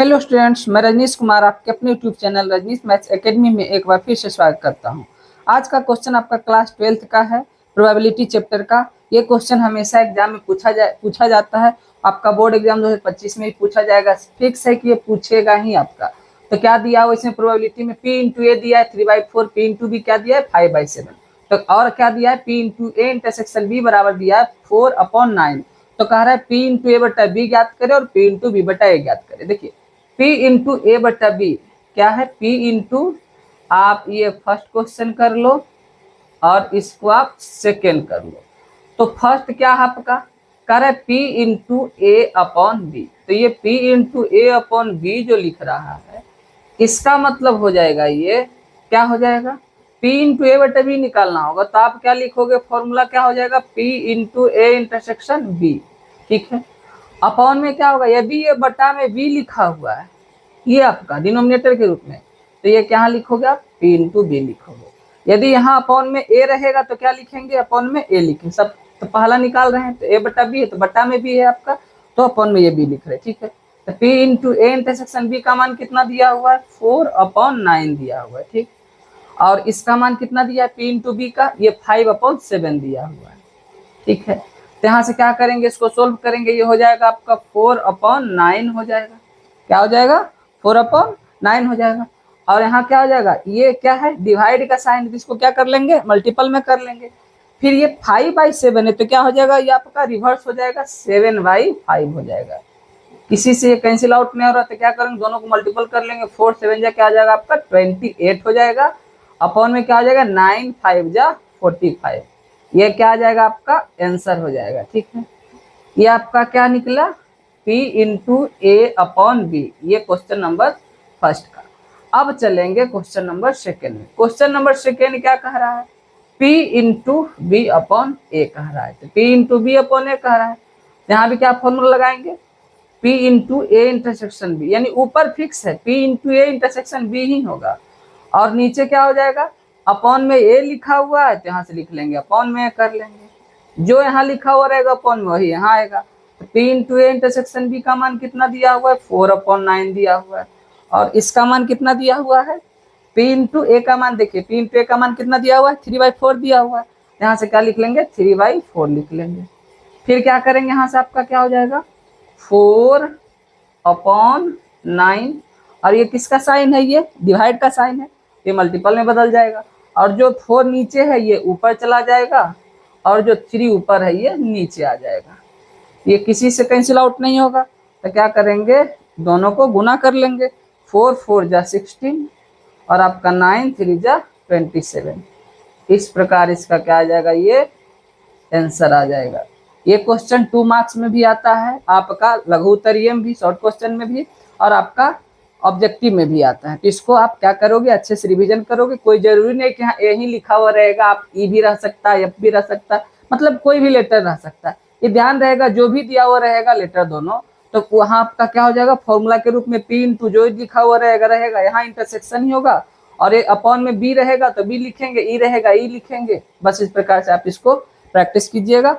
Hello students, मैं रजनीश कुमार आपके अपने YouTube channel Rajneesh maths academy में एक बार फिर से स्वागत करता हूं। आज का क्वेश्चन आपका क्लास 12th का है, प्रोबेबिलिटी चैप्टर का। ये क्वेश्चन हमेशा एग्जाम में पूछा जाता है। आपका बोर्ड एग्जाम 2025 में भी पूछा जाएगा, फिक्स है कि ये पूछेगा ही आपका। तो क्या दिया हुआ इसमें प्रोबेबिलिटी में, पी इंटू ए दिया है 3/4, पी इंटू बी क्या दिया है 5/7। तो और क्या दिया है, P into A intersection B बराबर दिया है 4/9। तो कह रहा है पी इंटू ए बटा बी ज्ञात करे और पी इंटू बी बटा ए ज्ञात करे। देखिए P इंटू ए बटा बी क्या है, P इंटू, आप ये फर्स्ट क्वेश्चन कर लो और इसको आप सेकेंड कर लो। तो फर्स्ट क्या है आपका, कह रहा है P into A upon B. तो ये P into A upon B जो लिख रहा है, इसका मतलब हो जाएगा, ये क्या हो जाएगा, P इंटू ए बटा बी निकालना होगा। तो आप क्या लिखोगे, फॉर्मूला क्या हो जाएगा, P into A intersection B. ठीक है, अपॉन में क्या होगा, ये भी ये बटा में बी लिखा हुआ है, ये आपका डिनोमिनेटर के रूप में। तो ये क्या लिखोगे आप, पी इंटू बी लिखोगे। यदि यहाँ अपॉन में ए रहेगा तो क्या लिखेंगे, अपॉन में ए लिखेंगे। सब तो पहला निकाल रहे हैं, तो ए बटा बी है तो बटा में बी है आपका, तो अपॉन में ये बी लिख रहे हैं। ठीक है, तो P into A intersection B का मान कितना दिया हुआ है, 4/9 दिया हुआ है। ठीक, और इसका मान कितना दिया है, पी इंटू बी का, ये 5/7 दिया हुआ है। ठीक है, तो यहाँ से क्या करेंगे, इसको सोल्व करेंगे, ये हो जाएगा आपका 4/9 हो जाएगा। क्या हो जाएगा, 4/9 हो जाएगा। और यहाँ क्या हो जाएगा, ये क्या है, डिवाइड का साइन, इसको क्या कर लेंगे, मल्टीपल में कर लेंगे। फिर ये 5/7 है तो क्या हो जाएगा, ये आपका रिवर्स हो जाएगा, 7/5 हो जाएगा। किसी से कैंसिल आउट नहीं हो रहा तो क्या करेंगे, दोनों को मल्टीपल कर लेंगे। 4 7 जा क्या हो जाएगा आपका 28 हो जाएगा। अपॉन में क्या हो जाएगा, 9 5 जा 45। ये क्या आ जाएगा, आपका आंसर हो जाएगा। ठीक है, ये आपका क्या निकला, P into A upon B. ये क्वेश्चन नंबर फर्स्ट का। अब चलेंगे क्वेश्चन नंबर सेकेंड में। क्वेश्चन नंबर सेकेंड क्या कह रहा है, P into B upon A कह रहा है। तो P into B upon A कह रहा है, यहाँ भी क्या फॉर्मूला लगाएंगे, P into A intersection B, यानी ऊपर फिक्स है P into A intersection B ही होगा। और नीचे क्या हो जाएगा, अपॉन में ए लिखा हुआ है तो यहाँ से लिख लेंगे, अपॉन में कर लेंगे। जो यहाँ लिखा हुआ रहेगा अपॉन में वही यहाँ आएगा। तो P into A intersection B का मान कितना दिया हुआ है, 4/9 दिया हुआ है। और इसका मान कितना दिया हुआ है, P इंटू ए का मान देखिए, P इंटू ए का मान कितना दिया हुआ है, 3/4 दिया हुआ है। यहाँ से क्या लिख लेंगे, 3/4 लिख लेंगे। फिर क्या करेंगे, यहाँ से आपका क्या हो जाएगा, 4/9। और ये किसका साइन है, ये डिवाइड का साइन है, ये मल्टीपल में बदल जाएगा। और जो 4 नीचे है ये ऊपर चला जाएगा, और जो 3 ऊपर है ये नीचे आ जाएगा। ये किसी से कैंसिल आउट नहीं होगा। तो क्या करेंगे, दोनों को गुना कर लेंगे। 4 4 जा 16 और आपका 9 3 जा 27। इस प्रकार इसका क्या आ जाएगा, ये आंसर आ जाएगा। ये क्वेश्चन 2 मार्क्स में भी आता है, आपका लघु उत्तरीय में भी, शॉर्ट क्वेश्चन में भी, और आपका ऑब्जेक्टिव में भी आता है। तो इसको आप क्या करोगे, अच्छे से रिवीजन करोगे। कोई जरूरी नहीं कि हाँ ए ही लिखा हुआ रहेगा, आप ई भी रह सकता है, एफ भी रह सकता है, मतलब कोई भी लेटर रह सकता है। ये ध्यान रहेगा, जो भी दिया हुआ रहेगा लेटर दोनों, तो वहाँ आपका क्या हो जाएगा, फॉर्मूला के रूप में पी इंटू जो लिखा हुआ रहेगा यहाँ इंटरसेक्शन ही होगा। और ये अपॉन में बी रहेगा तो बी लिखेंगे, ई रहेगा ई लिखेंगे। बस इस प्रकार से आप इसको प्रैक्टिस कीजिएगा।